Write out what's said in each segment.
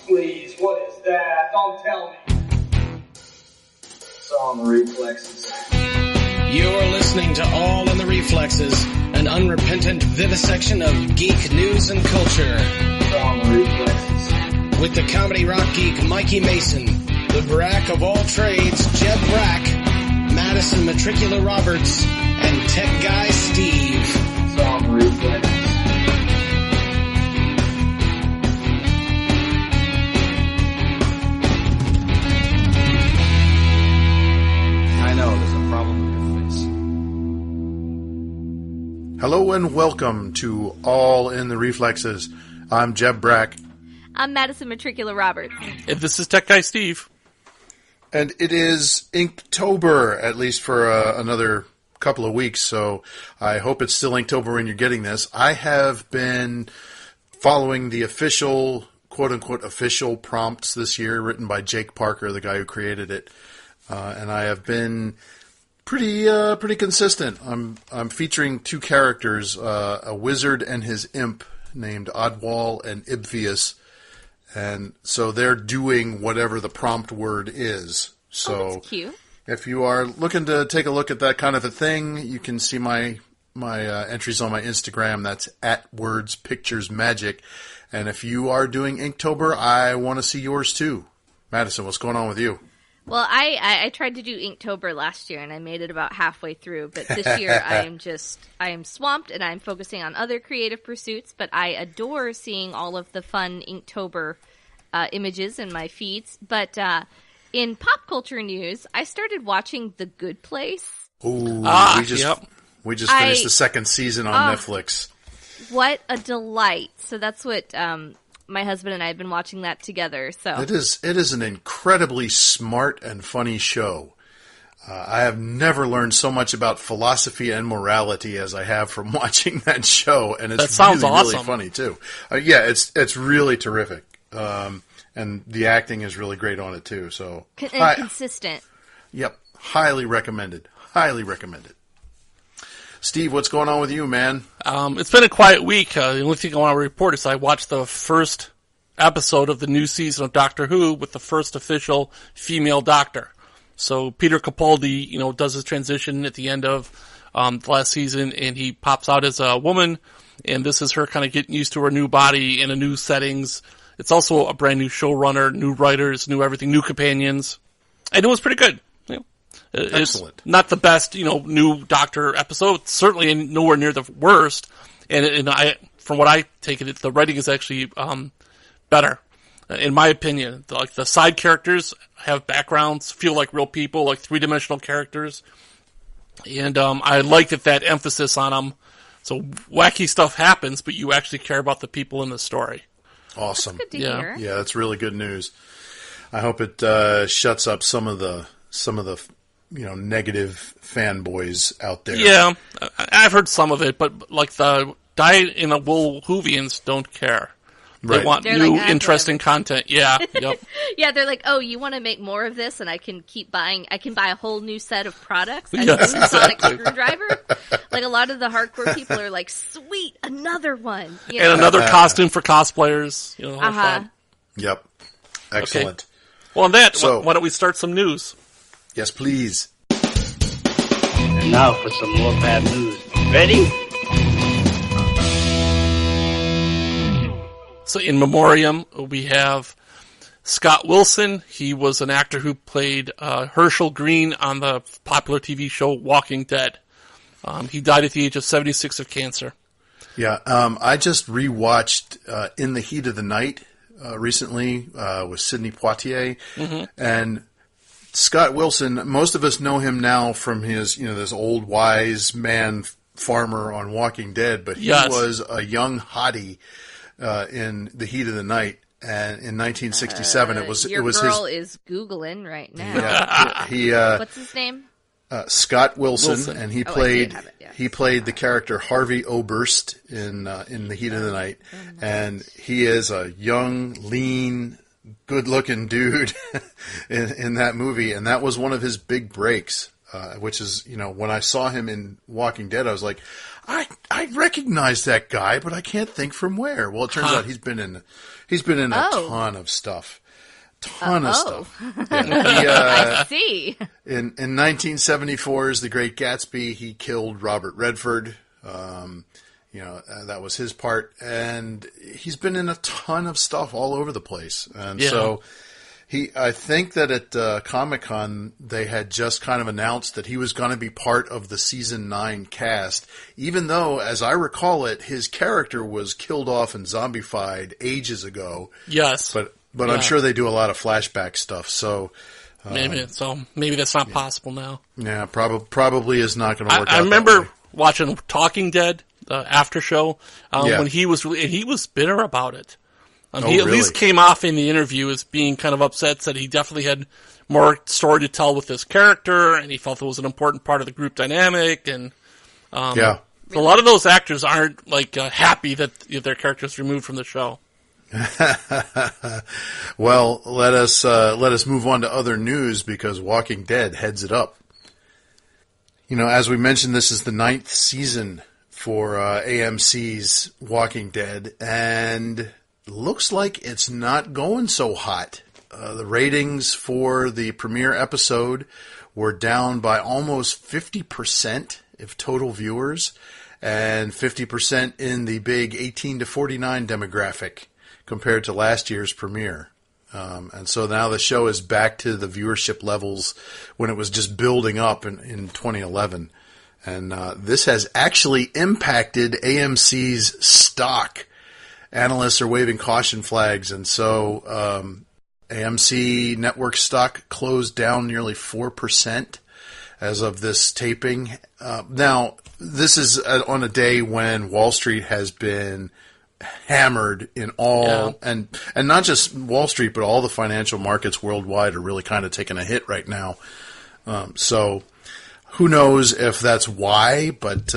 Please, what is that? Don't tell me. It's all in the Reflexes. You're listening to All in the Reflexes, an unrepentant vivisection of geek news and culture. It's all in the Reflexes. With the comedy rock geek Mikey Mason, the Brack of all trades Jeb Brack, Madison Metricula Roberts, and tech guy Steve. It's all in the Reflexes. I know, there's a problem with your face. Hello and welcome to All in the Reflexes. I'm Jeb Brack. I'm Madison Metricula Roberts. And this is Tech Guy Steve. And it is Inktober, at least for another couple of weeks, so I hope it's still Inktober when you're getting this. I have been following the official, quote-unquote, official prompts this year, written by Jake Parker, the guy who created it. And I have been pretty consistent. I'm featuring two characters, a wizard and his imp named Oddwall and Ibvius, and so they're doing whatever the prompt word is. So that's cute. If you are looking to take a look at that kind of a thing, you can see my entries on my Instagram. That's @WordsPicturesMagic. And if you are doing Inktober, I want to see yours too. Madison, what's going on with you? Well, I tried to do Inktober last year, and I made it about halfway through. But this year, I am swamped, and I'm focusing on other creative pursuits. But I adore seeing all of the fun Inktober images in my feeds. But in pop culture news, I started watching The Good Place. Ooh, we just finished the second season on Netflix. What a delight! So that's what my husband and I have been watching that together. So it is an incredibly smart and funny show. I have never learned so much about philosophy and morality as I have from watching that show, and it's really funny too. It's really terrific, and the acting is really great on it too. So consistent. Yep, highly recommended. Highly recommended. Steve, what's going on with you, man? It's been a quiet week. The only thing I want to report is I watched the first episode of the new season of Doctor Who with the first official female doctor. So Peter Capaldi, does his transition at the end of the last season, and he pops out as a woman, and this is her kind of getting used to her new body in a new settings. It's also a brand new showrunner, new writers, new everything, new companions, and it was pretty good. Excellent. It's not the best, new Doctor episode. Certainly nowhere near the worst. And from what I take it, the writing is actually better, in my opinion. The side characters have backgrounds, feel like real people, like three-dimensional characters. And I like that emphasis on them. So wacky stuff happens, but you actually care about the people in the story. Awesome. That's good to hear. Yeah, that's really good news. I hope it shuts up some of the negative fanboys out there. Yeah, I've heard some of it, but like the dyed-in-the-wool Whovians don't care. They want new, interesting content. Yeah, yep. Yeah, they're like, oh, you want to make more of this, and I can keep buying. I can buy a whole new set of products. Yes, a sonic screwdriver. Like a lot of the hardcore people are like, sweet, another one. And another costume for cosplayers. Fun. Yep. Excellent. Okay. Well, on that, why don't we start some news? Yes, please. And now for some more bad news. Ready? So in memoriam, we have Scott Wilson. He was an actor who played Herschel Green on the popular TV show Walking Dead. He died at the age of 76 of cancer. Yeah, I just rewatched In the Heat of the Night recently with Sidney Poitier, and Scott Wilson, most of us know him now from his, this old wise man farmer on Walking Dead, but he was a young hottie in The Heat of the Night, and in 1967 it was girl his is Googling right now. Yeah, he what's his name? Scott Wilson, and he played he played the character Harvey Oberst in The Heat of the Night, and he is a young, lean, good-looking dude in that movie, and that was one of his big breaks. which is, when I saw him in Walking Dead, I was like, I recognize that guy, but I can't think from where. Well, it turns out he's been in a ton of stuff. Of stuff. Yeah, I see. In 1974's The Great Gatsby, he killed Robert Redford. That was his part, and he's been in a ton of stuff all over the place. And so I think that at Comic-Con, they had just kind of announced that he was going to be part of the season 9 cast, even though, as I recall it, his character was killed off and zombified ages ago. Yes. But I'm sure they do a lot of flashback stuff, so... maybe that's not possible now. Yeah, probably is not going to work out. I remember watching Talking Dead, the after show, when he was and he was bitter about it. He at least came off in the interview as being kind of upset, said he definitely had more story to tell with this character, and he felt it was an important part of the group dynamic, and a lot of those actors aren't happy that their characters removed from the show. Well, let us move on to other news, because Walking Dead heads it up. As we mentioned, this is the 9th season for AMC's Walking Dead, and looks like it's not going so hot. The ratings for the premiere episode were down by almost 50% of total viewers, and 50% in the big 18 to 49 demographic, compared to last year's premiere. And so now the show is back to the viewership levels when it was just building up in 2011. And this has actually impacted AMC's stock. Analysts are waving caution flags, and so AMC network stock closed down nearly 4% as of this taping. Now, this is on a day when Wall Street has been hammered in all, and not just Wall Street, but all the financial markets worldwide are really kind of taking a hit right now. So who knows if that's why, but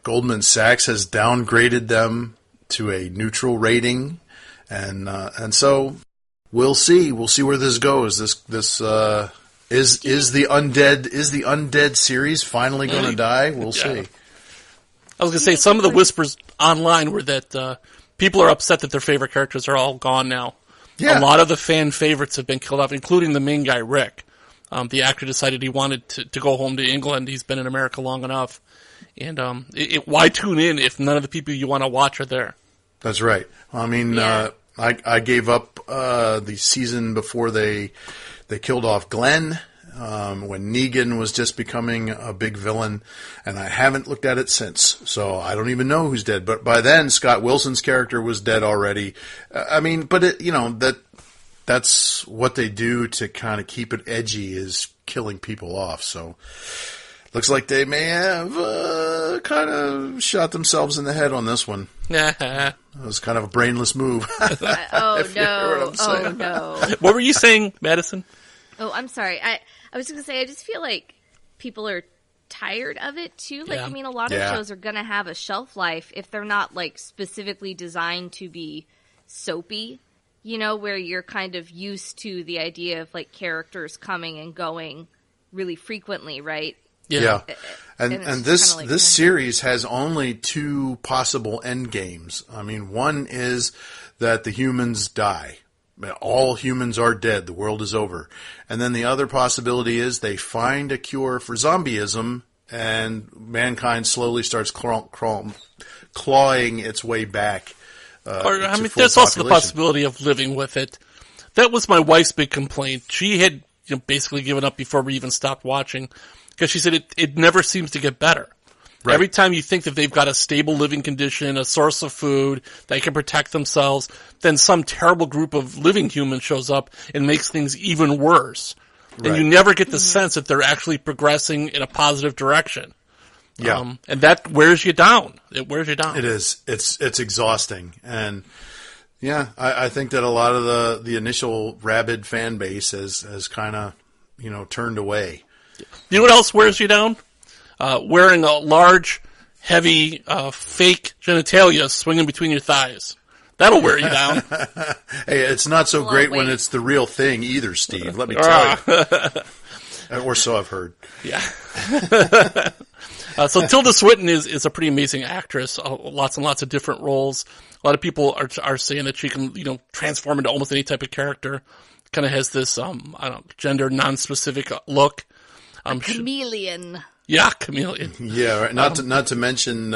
Goldman Sachs has downgraded them to a neutral rating, and so we'll see where this goes. This is the undead series finally going to die? We'll see. I was going to say, some of the whispers online were that people are upset that their favorite characters are all gone now. Yeah. A lot of the fan favorites have been killed off, including the main guy, Rick. The actor decided he wanted to go home to England. He's been in America long enough. And why tune in if none of the people you want to watch are there? That's right. I mean, I gave up the season before they killed off Glenn. When Negan was just becoming a big villain, and I haven't looked at it since, so I don't even know who's dead. But by then, Scott Wilson's character was dead already. But that's what they do to kind of keep it edgy, is killing people off. So looks like they may have kind of shot themselves in the head on this one. It was kind of a brainless move. Oh no! What were you saying, Madison? Oh, I'm sorry. I was going to say, I just feel like people are tired of it, too. I mean, a lot of shows are going to have a shelf life if they're not, specifically designed to be soapy, where you're kind of used to the idea of, characters coming and going really frequently, right? Yeah. And this series has only 2 possible end games. I mean, one is that the humans die. All humans are dead. The world is over. And then the other possibility is they find a cure for zombieism, and mankind slowly starts clawing its way back. There's also the possibility of living with it. That was my wife's big complaint. She had basically given up before we even stopped watching, because she said it never seems to get better. Right. Every time you think that they've got a stable living condition, a source of food, they can protect themselves, then some terrible group of living humans shows up and makes things even worse. Right. And you never get the sense that they're actually progressing in a positive direction. Yeah. And that wears you down. It wears you down. It is. It's exhausting. And yeah, I think that a lot of the initial rabid fan base has kind of, turned away. You know what else wears you down? Wearing a large, heavy, fake genitalia swinging between your thighs. That'll wear you down. Hey, it's not so great when it's the real thing either, Steve. Let me tell you. Or so I've heard. Yeah. So Tilda Swinton is a pretty amazing actress. Lots and lots of different roles. A lot of people are saying that she can, transform into almost any type of character. Kind of has this, gender non-specific look. Chameleon. Yeah, chameleon. Yeah, right. Not to mention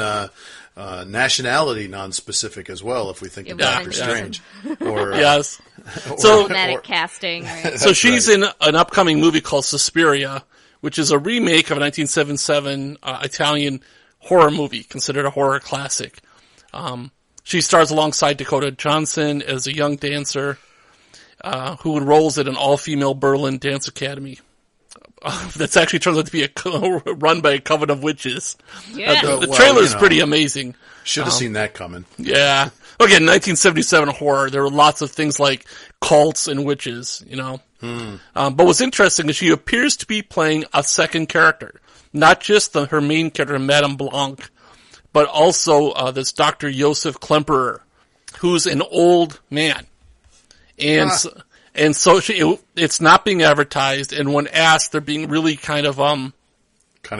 nationality non-specific as well. If we think of Doctor Strange, or yes, automatic casting. Right? So she's in an upcoming movie called Suspiria, which is a remake of a 1977 Italian horror movie, considered a horror classic. She stars alongside Dakota Johnson as a young dancer who enrolls at an all-female Berlin dance academy. That's actually turns out to be run by a coven of witches. Yeah. The trailer is pretty amazing. Should have seen that coming. Yeah. Again, 1977 horror. There were lots of things like cults and witches, But what's interesting is she appears to be playing a second character. Not just her main character, Madame Blanc, but also this Dr. Josef Klemperer, who's an old man. And so it's not being advertised, and when asked, they're being really kind of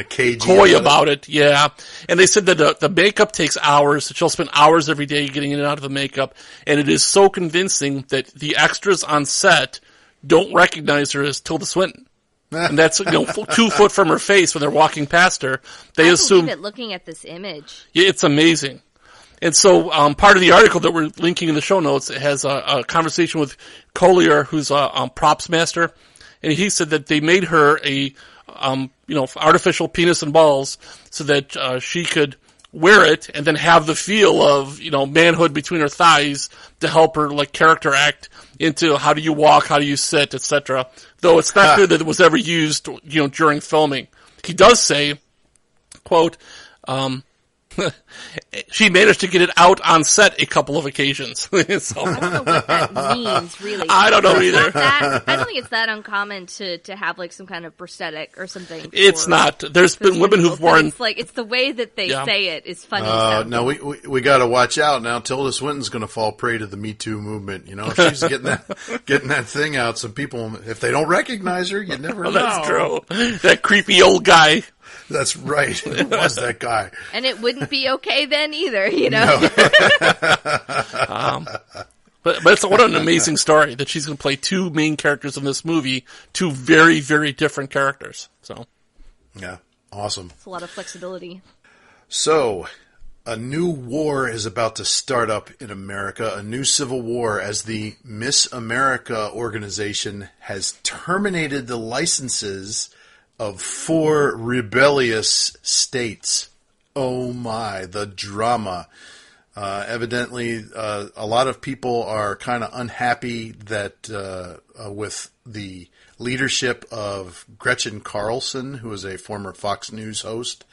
cagey, coy about it. Yeah, and they said that the makeup takes hours. She'll spend hours every day getting in and out of the makeup, and it is so convincing that the extras on set don't recognize her as Tilda Swinton. And that's 2 foot from her face when they're walking past her. They assume it looking at this image. Yeah, it's amazing. And so, part of the article that we're linking in the show notes has a conversation with Collier, who's a props master, and he said that they made her a, artificial penis and balls so that she could wear it and then have the feel of, manhood between her thighs to help her character act into how do you walk, how do you sit, etc. Though it's not clear that it was ever used, during filming. He does say, quote, she managed to get it out on set a couple of occasions. So, I don't know what that means, really. I don't know either. I don't think it's that uncommon to have some kind of prosthetic or something. It's not. There's been women who've worn. It's the way that they say it is funny. No, we got to watch out now. Tilda Swinton's going to fall prey to the Me Too movement. She's getting that thing out. Some people, if they don't recognize her, you never know. That's true. That creepy old guy. That's right. Who was that guy? And it wouldn't be okay then either, No. But it's what an amazing story that she's going to play 2 main characters in this movie, 2 very, very different characters. So, yeah, awesome. It's a lot of flexibility. So, a new war is about to start up in America, a new civil war, as the Miss America organization has terminated the licenses of 4 rebellious states. Oh my, the drama. Evidently, a lot of people are kind of unhappy that with the leadership of Gretchen Carlson, who is a former Fox News host,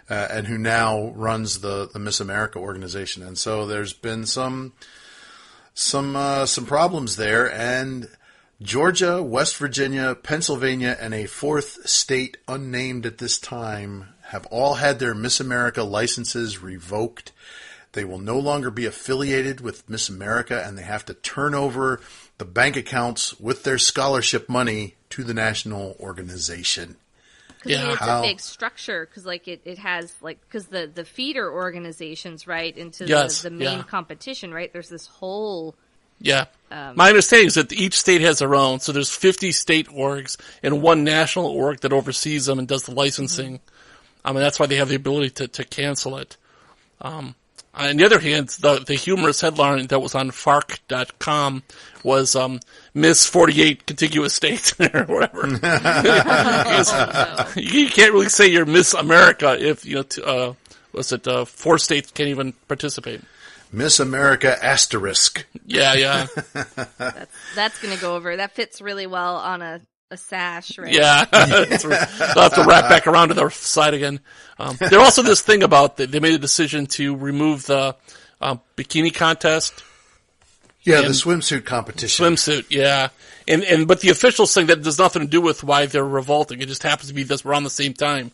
and who now runs the Miss America organization. And so there's been some problems there, and Georgia, West Virginia, Pennsylvania, and a 4th state unnamed at this time have all had their Miss America licenses revoked. They will no longer be affiliated with Miss America, and they have to turn over the bank accounts with their scholarship money to the national organization. Because it's a big structure, because it has because the feeder organizations, right, into the main competition, right. There's this whole. Yeah. My understanding is that each state has their own, so there's 50 state orgs and 1 national org that oversees them and does the licensing. Mm-hmm. And that's why they have the ability to cancel it. On the other hand, the humorous headline that was on Fark.com was Miss 48 Contiguous States or whatever. You can't really say you're Miss America if 4 states can't even participate. Miss America asterisk. Yeah. That's going to go over. That fits really well on a sash, right? Yeah. They'll have to wrap back around to their side again. There's also this thing about they made a decision to remove the bikini contest. Yeah, the swimsuit competition. Swimsuit, yeah. But the officials saying that there's nothing to do with why they're revolting. It just happens to be this around the same time.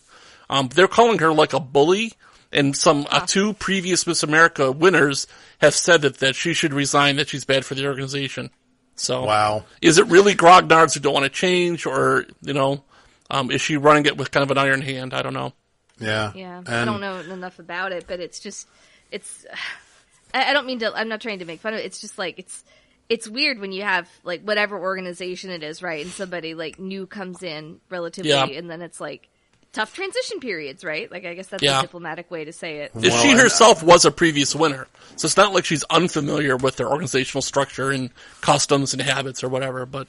They're calling her a bully. And 2 previous Miss America winners have said that she should resign, that she's bad for the organization. So, wow. Is it really grognards who don't want to change, or, Is she running it with kind of an iron hand? I don't know. Yeah. Yeah, And I don't know enough about it, but it's just, I don't mean to, I'm not trying to make fun of it. It's just like, it's weird when you have, like, whatever organization it is, right? And somebody, like, new comes in relatively, and then it's like, tough transition periods, right? Like, I guess that's a diplomatic way to say it. She herself was a previous winner, so it's not like she's unfamiliar with their organizational structure and customs and habits or whatever, but...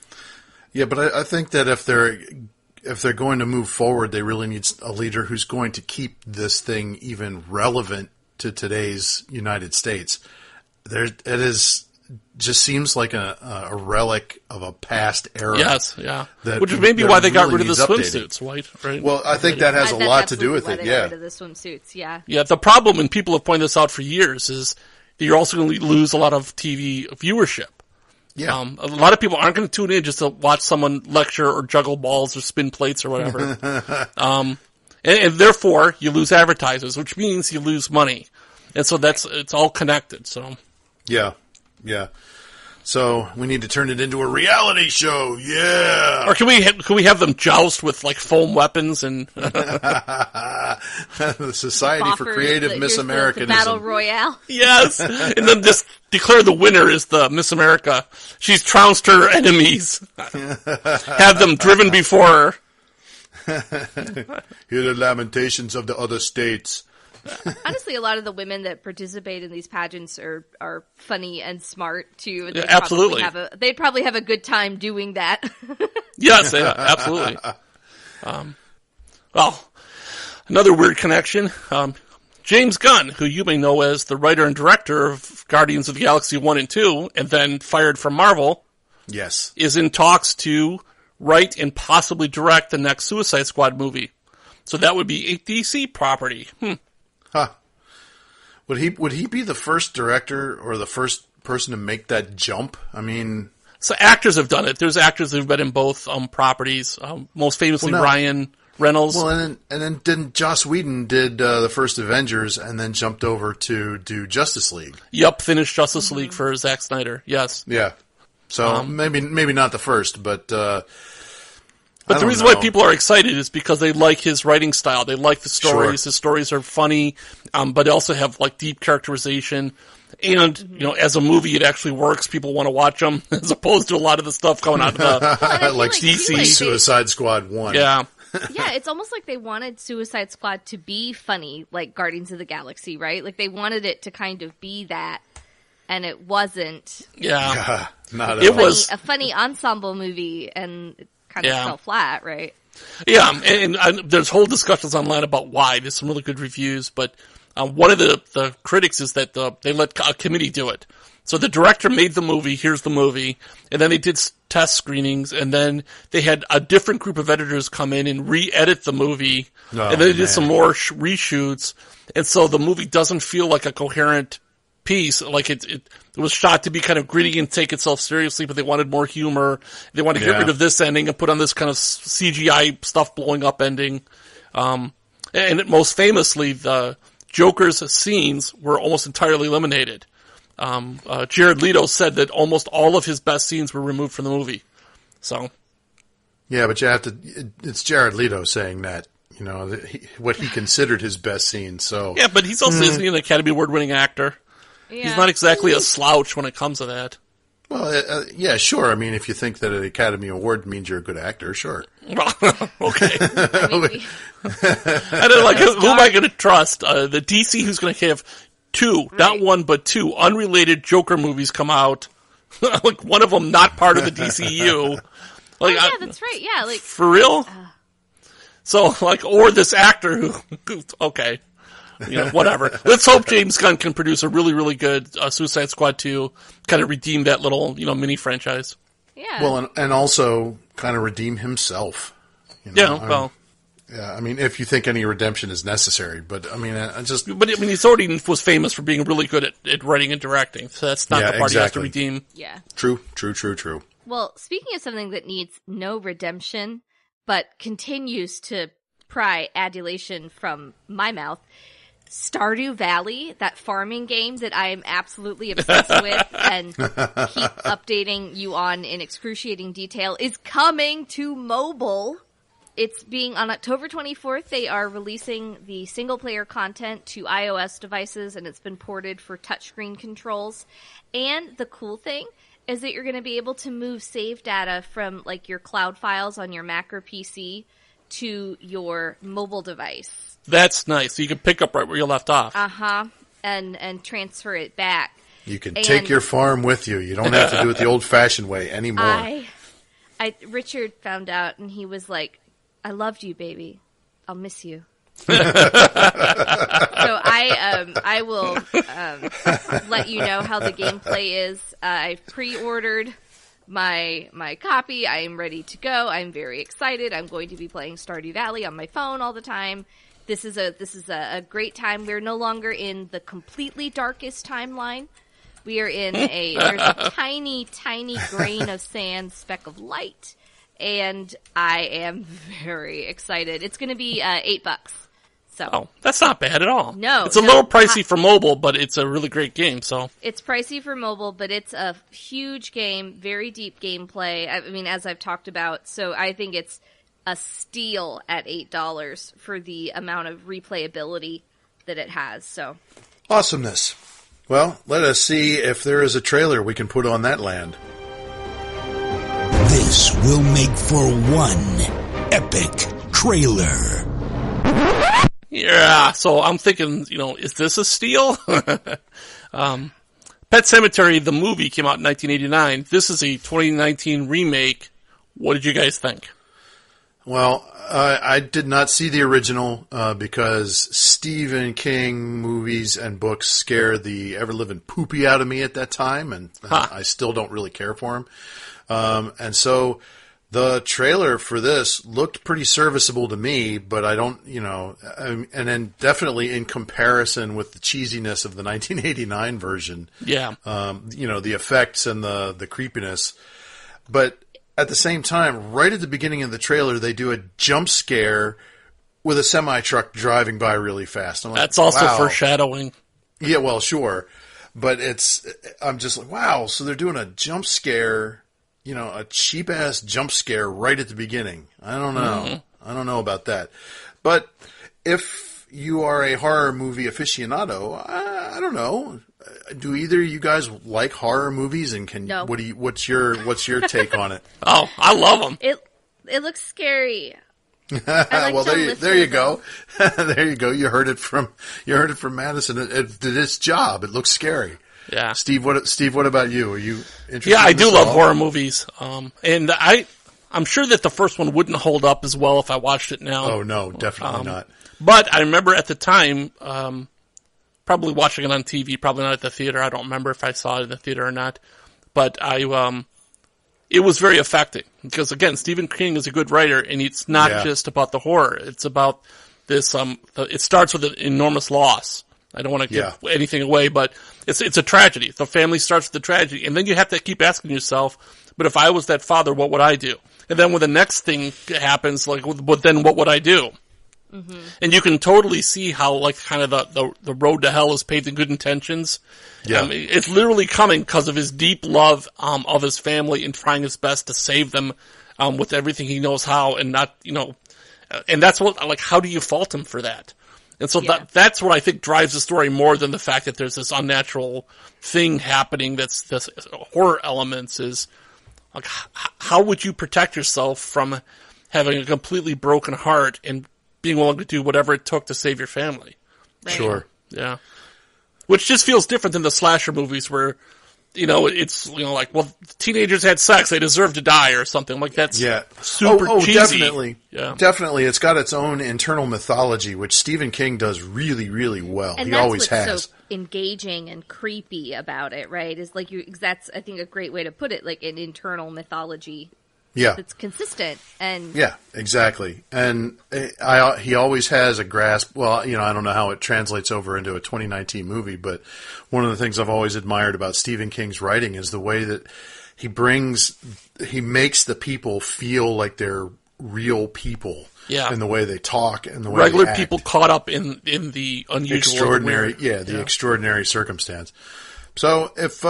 Yeah, but I think that if they're going to move forward, they really need a leader who's going to keep this thing even relevant to today's United States. Just seems like a relic of a past era. Yes, yeah. Which is maybe why they got rid of the swimsuits, right? Well, I think that has a lot to do with it, They got rid of the swimsuits, yeah. Yeah, the problem, and people have pointed this out for years, is that you're also going to lose a lot of TV viewership. Yeah. A lot of people aren't going to tune in just to watch someone lecture or juggle balls or spin plates or whatever. And therefore, you lose advertisers, which means you lose money. And so it's all connected, so. Yeah. Yeah. So we need to turn it into a reality show. Yeah. Or can we have them joust with like foam weapons and the Society for Creative Miss Americanism. The battle royale. Yes. And then just declare the winner is the Miss America. She's trounced her enemies. Have them driven before her. Hear the lamentations of the other states. Honestly, a lot of the women that participate in these pageants are funny and smart too. Yeah, absolutely. They'd probably have a good time doing that. Yes, yeah, absolutely. Well, another weird connection. James Gunn, who you may know as the writer and director of Guardians of the Galaxy 1 and 2, and then fired from Marvel, yes, is in talks to write and possibly direct the next Suicide Squad movie. So that would be a DC property. Huh. Would he be the first director or the first person to make that jump? I mean... So actors have done it. There's actors who've been in both properties. Most famously, Ryan Reynolds. Well, and then didn't Joss Whedon did the first Avengers and then jumped over to do Justice League? Yep, finished Justice League for Zack Snyder. Yes. Yeah. So maybe not the first, but the reason why people are excited is because they like his writing style. They like the stories. Sure. His stories are funny, but they also have like deep characterization. And, as a movie, it actually works. People want to watch them, as opposed to a lot of the stuff coming out of the like DC Suicide Squad 1. Yeah. Yeah, it's almost like they wanted Suicide Squad to be funny, like Guardians of the Galaxy, right? Like they wanted it to kind of be that, and it wasn't. Yeah. Not it was a funny ensemble movie, and it kind of fell flat, right? Yeah, and there's whole discussions online about why. There's some really good reviews, but one of the critics is that they let a committee do it. So the director made the movie, here's the movie, and then they did test screenings, and then they had a different group of editors come in and re-edit the movie, and then they did some more reshoots, and so the movie doesn't feel like a coherent piece. Like it was shot to be kind of gritty and take itself seriously, but they wanted more humor. They wanted to get rid of this ending and put on this kind of CGI stuff blowing up ending. And most famously, the Joker's scenes were almost entirely eliminated. Jared Leto said that almost all of his best scenes were removed from the movie. So, yeah, but you have to. It's Jared Leto saying that. What he considered his best scene. So yeah, but he's also an Academy Award-winning actor. Yeah. He's not exactly a slouch when it comes to that. Well, yeah, sure. I mean, if you think that an Academy Award means you're a good actor, sure. Well, okay. I don't like. Who am I going to trust? The DC, who's going to have two, not one, but two unrelated Joker movies come out. Like one of them not part of the DCU. Like, that's right. Yeah, like for real. So, or this actor who, okay, whatever. Let's hope James Gunn can produce a really, really good Suicide Squad 2, kind of redeem that little, mini franchise. Yeah. Well, and also kind of redeem himself. Yeah, yeah, I mean, if you think any redemption is necessary, but I mean, But he's already was famous for being really good at writing and directing, so that's not the part he has to redeem. Yeah. True. Well, speaking of something that needs no redemption, but continues to pry adulation from my mouth, Stardew Valley, that farming game that I am absolutely obsessed with and keep updating you on in excruciating detail, is coming to mobile. it's being on October 24th. They are releasing the single-player content to iOS devices, and it's been ported for touchscreen controls. And the cool thing is that you're going to be able to move save data from like your cloud files on your Mac or PC to your mobile device. That's nice. So you can pick up right where you left off. And transfer it back. You can take your farm with you. You don't have to do it the old-fashioned way anymore. Richard found out, and he was like, "I loved you, baby. I'll miss you." So I will let you know how the gameplay is. I've pre-ordered my copy. I am ready to go. I'm very excited. I'm going to be playing Stardew Valley on my phone all the time. This is a great time. We're no longer in the completely darkest timeline. We are in there's a tiny, tiny grain of sand speck of light, and I am very excited. It's going to be $8. So that's not bad at all. No, it's a little pricey for mobile, but it's a really great game. So it's pricey for mobile, but it's a huge game, very deep gameplay. I mean, as I've talked about, so I think it's a steal at $8 for the amount of replayability that it has. So awesomeness. Well, let us see if there is a trailer we can put on that land. This will make for one epic trailer. Yeah, so I'm thinking, is this a steal? Pet Sematary, the movie, came out in 1989. This is a 2019 remake. What did you guys think? Well, I did not see the original because Stephen King movies and books scared the ever-living poopy out of me at that time, and I still don't really care for him. And so the trailer for this looked pretty serviceable to me, but I don't, and then definitely in comparison with the cheesiness of the 1989 version. Yeah. The effects and the creepiness. But at the same time, right at the beginning of the trailer, they do a jump scare with a semi-truck driving by really fast. I'm like, that's also wow. Foreshadowing. Yeah, well, sure. But I'm just like, wow, so they're doing a jump scare, a cheap-ass jump scare right at the beginning. I don't know. Mm-hmm. I don't know about that. But if you are a horror movie aficionado, I don't know. Do either of you guys like horror movies? And No. What's your take on it? Oh, I love them. It looks scary. Like well, there you go. There you go. You heard it from Madison. It did its job. It looks scary. Yeah. Steve, what about you? Are you interested? Yeah, I in do this love at all? horror movies. And I'm sure that the first one wouldn't hold up as well if I watched it now. Oh no, definitely not. But I remember at the time, probably watching it on TV, probably not at the theater. I don't remember if I saw it in the theater or not. But it was very affecting because, again, Stephen King is a good writer, and it's not just about the horror. It's about this. It starts with an enormous loss. I don't want to give anything away, but it's a tragedy. The family starts with a tragedy, and then you have to keep asking yourself, but if I was that father, what would I do? And then when the next thing happens, but then what would I do? Mm-hmm. And you can totally see how, kind of the road to hell is paved in good intentions. Yeah. It's literally coming because of his deep love of his family and trying his best to save them with everything he knows how, and not, and that's what, how do you fault him for that? And so that's what I think drives the story more than the fact that there's this unnatural thing happening that's this horror elements is, how would you protect yourself from having a completely broken heart and being willing to do whatever it took to save your family? Right. Sure. Yeah. Which just feels different than the slasher movies where, it's, teenagers had sex, they deserve to die or something. That's super cheesy. Definitely. Yeah. Definitely. It's got its own internal mythology, which Stephen King does really, really well. And he that's always what's has. so engaging and creepy about it, right? Is that's, I think, a great way to put it, an internal mythology. Yeah. That's consistent. And yeah, exactly. And he always has a grasp. Well, I don't know how it translates over into a 2019 movie, but one of the things I've always admired about Stephen King's writing is the way that he makes the people feel like they're real people. Yeah. In the way they talk and the way regular they act. people caught up in the unusual, extraordinary, the extraordinary circumstance. So if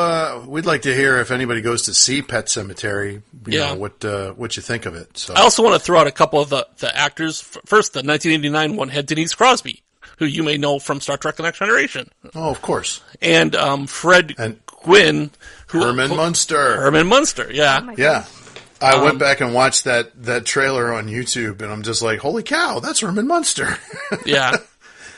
we'd like to hear if anybody goes to see Pet Sematary, you know, what you think of it. So I also want to throw out a couple of the actors. First, the 1989 one had Denise Crosby, who you may know from Star Trek: The Next Generation. Oh, of course. And Fred Gwynn. Herman Munster. Herman Munster, yeah. Oh Yeah. I went back and watched that trailer on YouTube, and I'm just like, holy cow, that's Herman Munster. Yeah.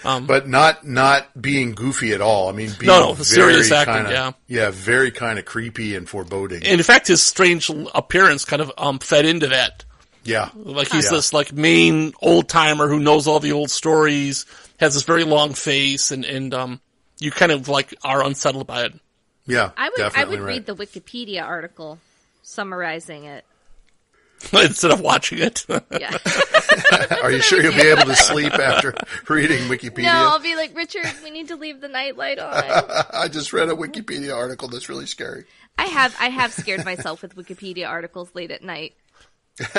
But not being goofy at all. I mean, being no, serious acting, very kind of creepy and foreboding. And in fact, his strange appearance kind of fed into that. Yeah. Like he's this like main old timer who knows all the old stories, has this very long face, and you kind of like are unsettled by it. Yeah, I would read the Wikipedia article summarizing it. Instead of watching it. Yeah. Are you sure you'll be able to sleep after reading Wikipedia? No, I'll be like, Richard, we need to leave the nightlight on. I just read a Wikipedia article that's really scary. I have scared myself with Wikipedia articles late at night.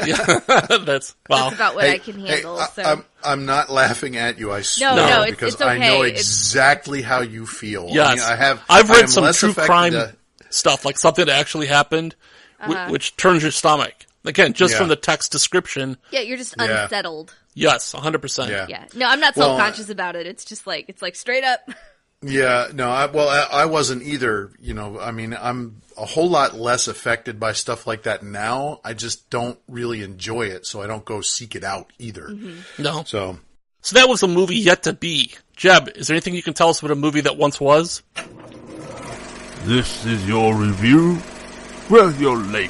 Yeah, that's about what I can handle. So I'm not laughing at you. I swear, no, because it's okay. I know exactly how you feel. Yes, I mean, I've read some true crime stuff, like something that actually happened, which turns your stomach. Again, just from the text description. Yeah, you're just unsettled. Yes, 100%. Yeah. No, I'm not self-conscious about it. It's just like, it's like straight up. Yeah, no, I wasn't either. You know, I mean, I'm a whole lot less affected by stuff like that now. I just don't really enjoy it, so I don't go seek it out either. Mm-hmm. No. So that was a movie yet to be. Jeb, is there anything you can tell us about a movie that once was? This is your review? Well, you're late.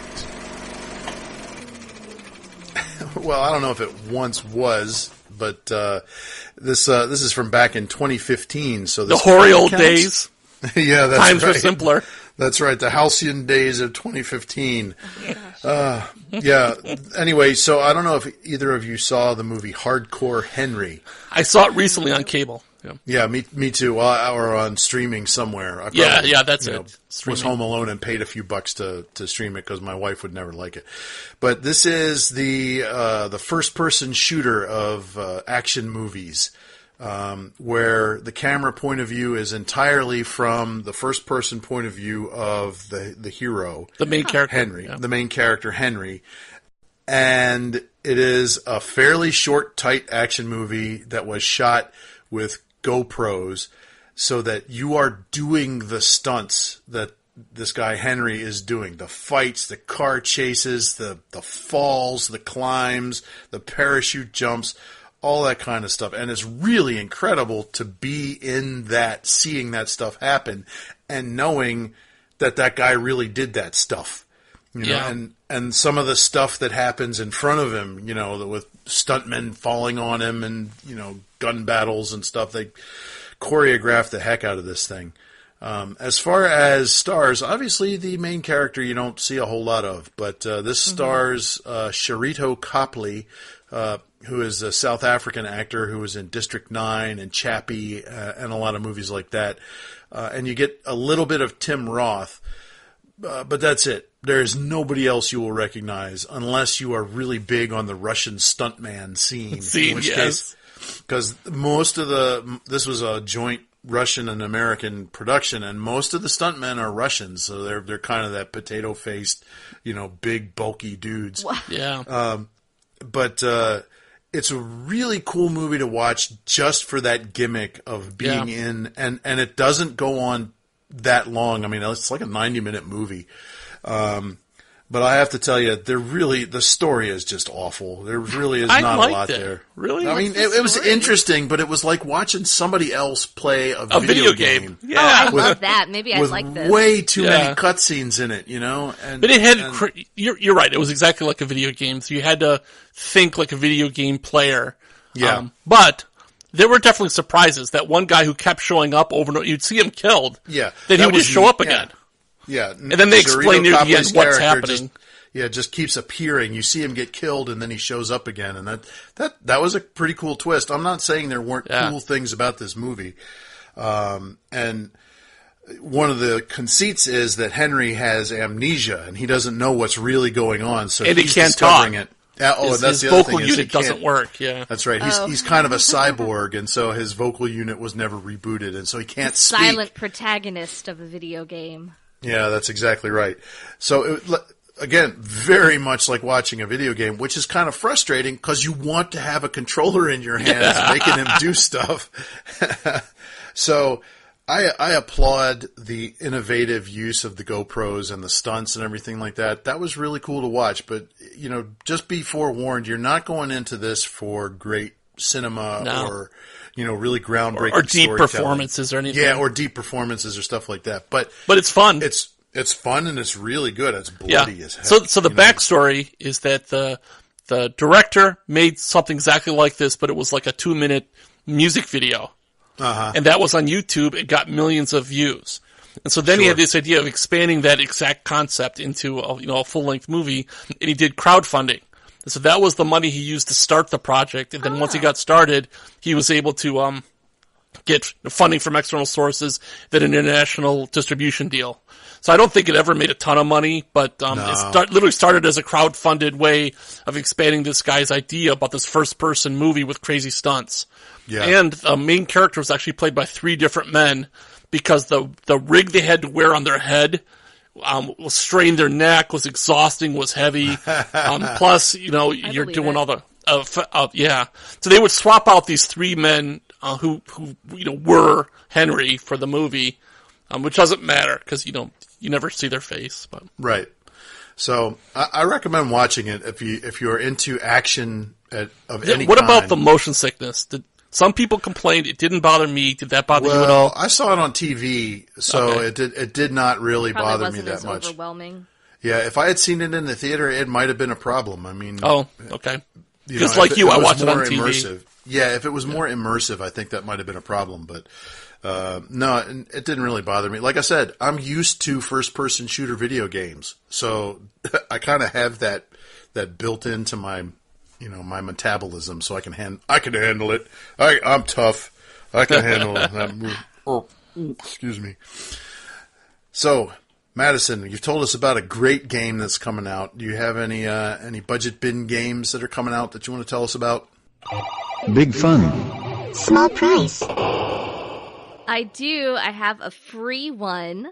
Well, I don't know if it once was, but this is from back in 2015. So this the hoary old days. Yeah, that's times right. were simpler. That's right. The halcyon days of 2015. Yeah. Anyway, so I don't know if either of you saw the movie Hardcore Henry. I saw it recently on cable. Yeah, me too. Or on streaming somewhere. I probably, that's it. Was home alone and paid a few bucks to stream it because my wife would never like it. But this is the first person shooter of action movies, where the camera point of view is entirely from the first person point of view of the hero, the main character Henry, the main character Henry, and it is a fairly short, tight action movie that was shot with GoPros, so that you are doing the stunts that this guy Henry is doing. The fights, the car chases, the falls, the climbs, the parachute jumps, all that kind of stuff. And it's really incredible to be in that, seeing that stuff happen, and knowing that guy really did that stuff. You know, and some of the stuff that happens in front of him, you know, with stuntmen falling on him and, you know, gun battles and stuff. They choreographed the heck out of this thing. As far as stars, obviously the main character you don't see a whole lot of, but this stars Sharito Copley, who is a South African actor who was in District 9 and Chappie and a lot of movies like that. And you get a little bit of Tim Roth, but that's it. There's nobody else you will recognize unless you are really big on the Russian stuntman scene. In which case, because this was a joint Russian and American production, and most of the stuntmen are Russians, so they're kind of that potato faced, you know, big bulky dudes. Yeah. But it's a really cool movie to watch just for that gimmick of being in, and it doesn't go on that long. I mean, it's like a 90-minute movie. But I have to tell you, the story is just awful. There really is not a lot there. Really? I mean, it was interesting, but it was like watching somebody else play a video game. Yeah. Oh, I love that. Maybe I'd like this. With way too many cutscenes in it, you know? But it had, you're right, it was exactly like a video game, so you had to think like a video game player. Yeah. But there were definitely surprises. That one guy who kept showing up over and over, you'd see him killed. Yeah. Then he would just show up again. Yeah. And then they explain near the end what's happening. Just keeps appearing. You see him get killed, and then he shows up again, and that was a pretty cool twist. I'm not saying there weren't cool things about this movie. And one of the conceits is that Henry has amnesia, and he doesn't know what's really going on, so and he's he can't discovering talk. it. And that's his the other vocal thing is unit doesn't work. Yeah, that's right. He's kind of a cyborg, and so his vocal unit was never rebooted, and so he can't speak. Silent protagonist of a video game. Yeah, that's exactly right. So, again, very much like watching a video game, which is kind of frustrating because you want to have a controller in your hands making him do stuff. So I applaud the innovative use of the GoPros and the stunts and everything like that. That was really cool to watch. But, just be forewarned, you're not going into this for great cinema or, really groundbreaking or deep storytelling. Performances or anything. Yeah, or deep performances or stuff like that. But it's fun. It's fun and it's really good. It's bloody as heck. So the backstory is that the director made something exactly like this, but it was like a 2-minute music video. And that was on YouTube. It got millions of views. And so then he had this idea of expanding that exact concept into a full-length movie, and he did crowdfunding. And so that was the money he used to start the project. And then once he got started, he was able to get funding from external sources, then an international distribution deal. So I don't think it ever made a ton of money, but it literally started as a crowdfunded way of expanding this guy's idea about this first-person movie with crazy stunts. Yeah. And the main character was actually played by 3 different men because the rig they had to wear on their head was strained their neck, was exhausting, was heavy. Plus, you're doing all the So they would swap out these 3 men who were Henry for the movie, which doesn't matter because you never see their face. But. Right. So I recommend watching it if you're into action of any What kind. about the motion sickness? Some people complained it didn't bother me. Did that bother you at all? Well, I saw it on TV, so it did not really Probably bother me that much. Overwhelming. Yeah, if I had seen it in the theater, it might have been a problem. I mean, okay. Just like you, I watched it on TV. Immersive. Yeah, if it was more immersive, I think that might have been a problem. But no, it didn't really bother me. Like I said, I'm used to first-person shooter video games, so I kind of have that built into my my metabolism, so I can handle it. I'm tough. I can handle it. Excuse me. So, Madison, you've told us about a great game that's coming out. Do you have any budget bin games that are coming out that you want to tell us about? Big fun. Small price. I do. I have a free one.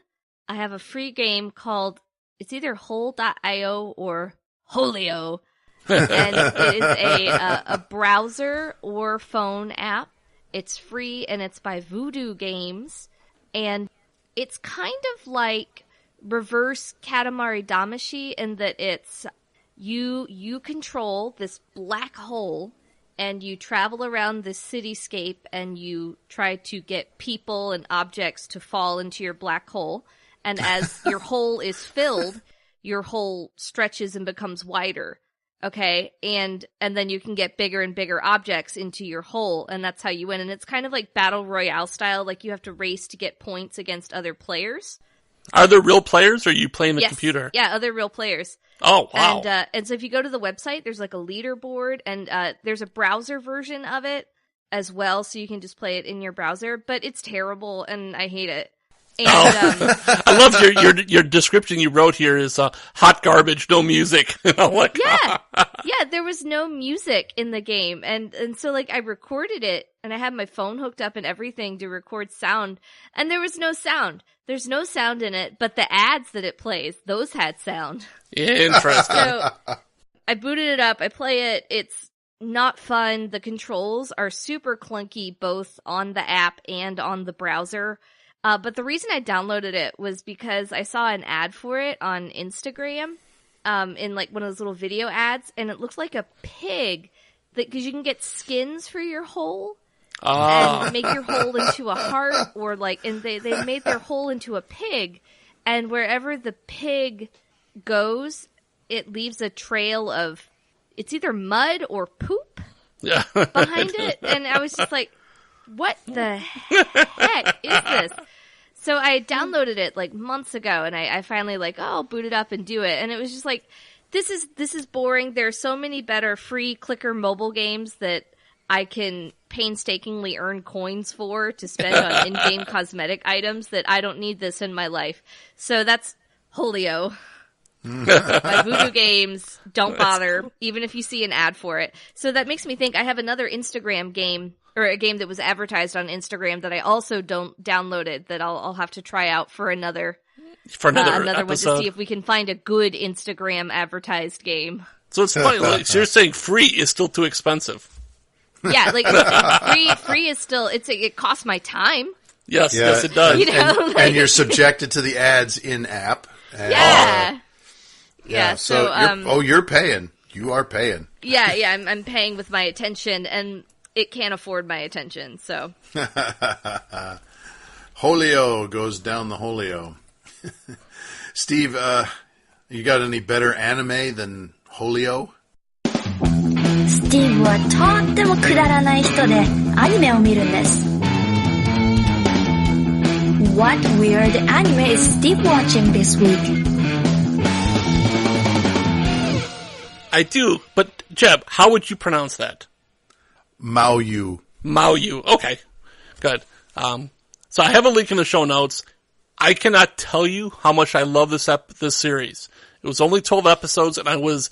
I have a free game called, it's either Hole.io or Holio. And it is a browser or phone app. It's free and it's by Voodoo Games. And it's kind of like reverse Katamari Damacy in that it's you control this black hole and you travel around this cityscape and you try to get people and objects to fall into your black hole. And as your hole is filled, your hole stretches and becomes wider. Okay, and then you can get bigger and bigger objects into your hole, and that's how you win. And it's kind of like Battle Royale style, like you have to race to get points against other players. Are there real players, or are you playing the computer? Yeah, other real players. Oh, wow. And so if you go to the website, there's like a leaderboard, and there's a browser version of it as well, so you can just play it in your browser, but it's terrible, and I hate it. And, I love your description you wrote here is hot garbage, no music. Yeah, there was no music in the game, and so like I recorded it, and I had my phone hooked up and everything to record sound, and there was no sound. There's no sound in it, but the ads that it plays, those had sound. Interesting. So I booted it up, I play it, it's not fun. The controls are super clunky, both on the app and on the browser. But the reason I downloaded it was because I saw an ad for it on Instagram, in like one of those little video ads, and it looked like a pig, because you can get skins for your hole, and make your hole into a heart, or like, and they made their hole into a pig, and wherever the pig goes, it leaves a trail of, it's either mud or poop behind it, and I was just like, what the heck is this? So I downloaded it like months ago, and I finally like, I'll boot it up and do it. And it was just like, this is boring. There are so many better free clicker mobile games that I can painstakingly earn coins for to spend on in-game cosmetic items that I don't need this in my life. So that's Holio. My Voodoo Games, don't bother, even if you see an ad for it. So that makes me think I have another Instagram game, or a game that was advertised on Instagram that I also don't downloaded, that I'll have to try out for another one to see if we can find a good Instagram advertised game. So it's funny, like, so you're saying free is still too expensive. Yeah, like free is still, it costs my time. Yes, yes it does. And you're subjected to the ads in app. And, yeah. So you're paying. You are paying. Yeah, I'm paying with my attention, and it can't afford my attention, so. Holio goes down the Holio. Steve, you got any better anime than Holio? スティーブはとってもくだらない人でアニメを見るんです。What weird anime is Steve watching this week? I do, but Jeb, how would you pronounce that? Maoyu. Maoyu. Okay, good. So I have a link in the show notes. I cannot tell you how much I love this series. It was only 12 episodes, and I was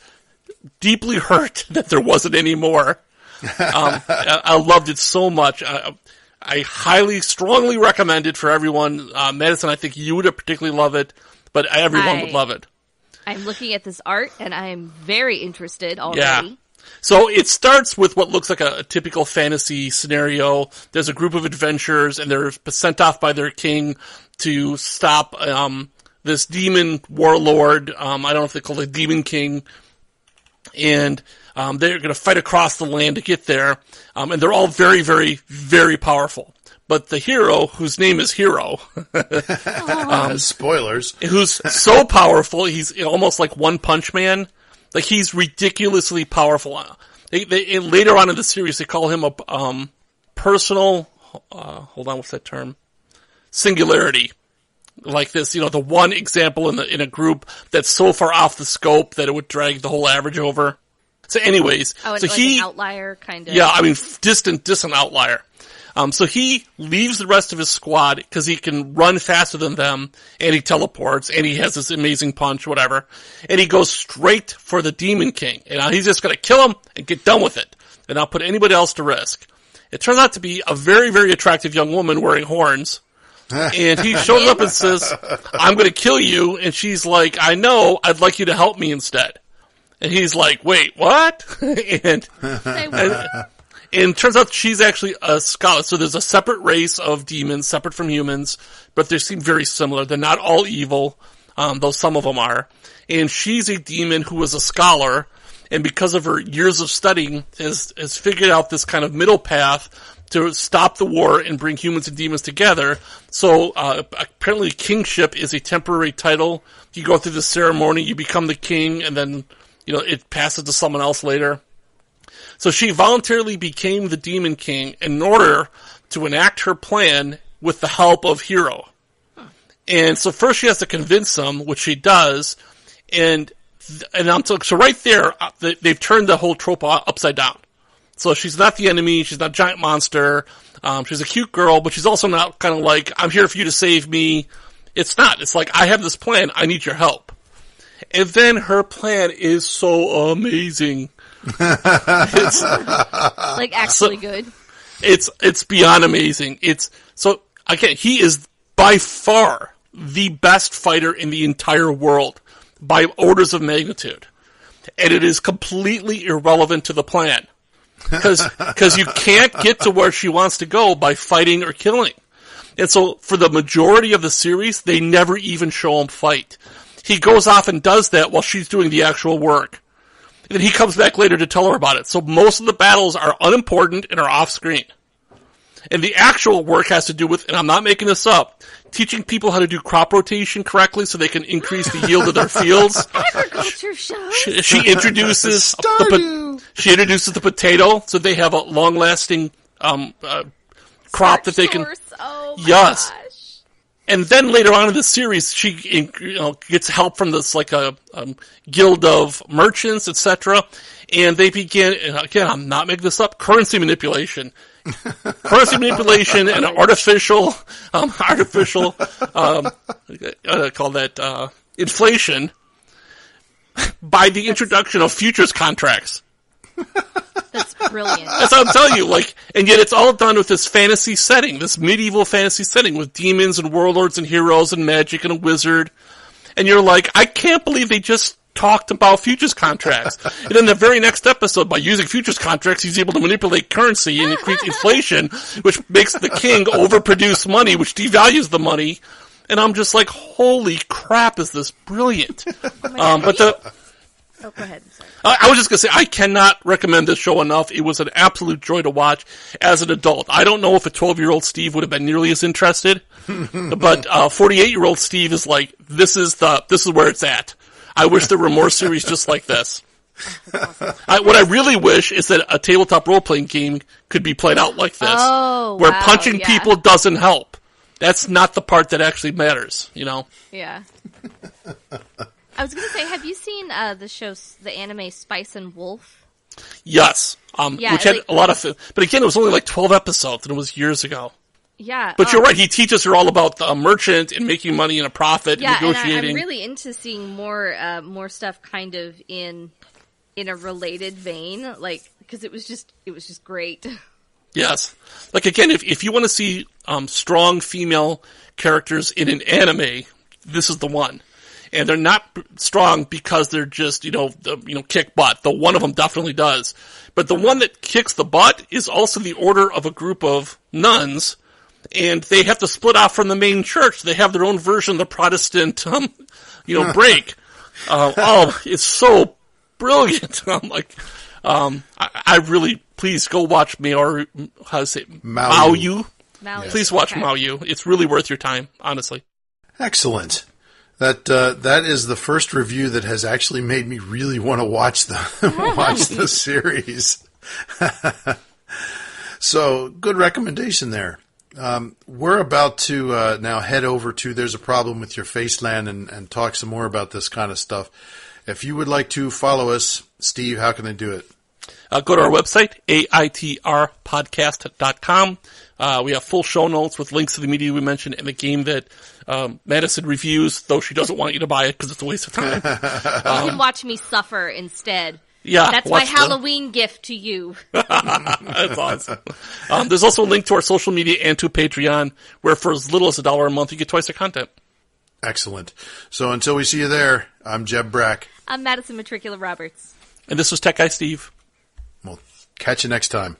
deeply hurt that there wasn't any more. I loved it so much. I highly, strongly recommend it for everyone. Madison, I think you would particularly love it, but everyone would love it. I'm looking at this art, and I am very interested already. Yeah. So it starts with what looks like a typical fantasy scenario. There's a group of adventurers, and they're sent off by their king to stop this demon warlord. I don't know if they call it Demon King. And they're going to fight across the land to get there. And they're all very, very, very powerful. But the hero, whose name is Hero, spoilers, who's so powerful, he's almost like One Punch Man. Like, he's ridiculously powerful. Later on in the series, they call him a personal, hold on, what's that term? Singularity. Like this, the one example in a group that's so far off the scope that it would drag the whole average over. So anyways, so like an outlier kind of. Yeah, I mean, distant outlier. So he leaves the rest of his squad because he can run faster than them, and he teleports, and he has this amazing punch, whatever. And he goes straight for the Demon King. And he's just going to kill him and get done with it, and not put anybody else to risk. It turns out to be a very, very attractive young woman wearing horns. And he shows up and says, I'm going to kill you. And she's like, I know, I'd like you to help me instead. And he's like, wait, what? and it turns out she's actually a scholar. So there's a separate race of demons, separate from humans, but they seem very similar. They're not all evil, though some of them are. And she's a demon who is a scholar, and because of her years of studying, has figured out this kind of middle path to stop the war and bring humans and demons together. So apparently kingship is a temporary title. You go through the ceremony, you become the king, and then it passes to someone else later. So she voluntarily became the Demon King in order to enact her plan with the help of Hero. And so first she has to convince him, which she does, so right there, they've turned the whole trope upside down. So she's not the enemy, she's not a giant monster, she's a cute girl, but she's also not kind of like, I'm here for you to save me. It's not. It's like, I have this plan, I need your help. And then her plan is so amazing. It's like actually good. It's beyond amazing. He is by far the best fighter in the entire world by orders of magnitude. And it is completely irrelevant to the plan. Because you can't get to where she wants to go by fighting or killing. And so for the majority of the series, they never even show him fight. He goes off and does that while she's doing the actual work. And then he comes back later to tell her about it. So most of the battles are unimportant and are off screen. And the actual work has to do with, and I'm not making this up, teaching people how to do crop rotation correctly so they can increase the yield of their fields. Agriculture show. She introduces the potato so they have a long-lasting crop that they can. Oh my yes. gosh. And then later on in the series, she gets help from this like a guild of merchants, etc. And they begin, and again, I'm not making this up, currency manipulation. Currency manipulation and artificial, call that inflation. by the introduction of futures contracts. That's brilliant. That's what I'm telling you. And yet it's all done with this fantasy setting, this medieval fantasy setting with demons and warlords and heroes and magic and a wizard. And you're like, I can't believe they just talked about futures contracts. And then the very next episode, by using futures contracts, he's able to manipulate currency and increase inflation, which makes the king overproduce money, which devalues the money. And I'm just like, holy crap, is this brilliant? Oh, go ahead. I'm sorry. I was just going to say, I cannot recommend this show enough. It was an absolute joy to watch as an adult. I don't know if a 12-year-old Steve would have been nearly as interested, but 48-year-old Steve is like, this is where it's at. I wish there were more series just like this. Awesome. What I really wish is that a tabletop role-playing game could be played out like this, where punching people doesn't help. That's not the part that actually matters, you know? Yeah. I was going to say, have you seen the anime Spice and Wolf? Yes. Which had a lot of... But again, it was only like 12 episodes, and it was years ago. Yeah. But you're right, he teaches her all about the merchant and making money and a profit and negotiating. And I'm really into seeing more stuff kind of in a related vein, because it was just great. Yes. Again, if you want to see strong female characters in an anime, this is the one. And they're not strong because they're just, kick butt. The one of them definitely does. But the one that kicks the butt is also the order of a group of nuns, and they have to split off from the main church. They have their own version of the Protestant, break. It's so brilliant. I'm like, I really, please go watch Maoyu. Yes. Please watch Maoyu. It's really worth your time, honestly. Excellent. That is the first review that has actually made me really want to watch the series. So, good recommendation there. We're about to now head over to There's a Problem with Your Faceland and talk some more about this kind of stuff. If you would like to follow us, Steve, how can they do it? Go to our website, aitrpodcast.com. We have full show notes with links to the media we mentioned and the game that Madison reviews, though she doesn't want you to buy it because it's a waste of time. You can watch me suffer instead. Yeah, that's my Halloween gift to you. That's awesome. There's also a link to our social media and to Patreon, where for as little as $1 a month, you get twice the content. Excellent. So until we see you there, I'm Jeb Brack. I'm Madison Metricula Roberts. And this was Tech Guy Steve. We'll catch you next time.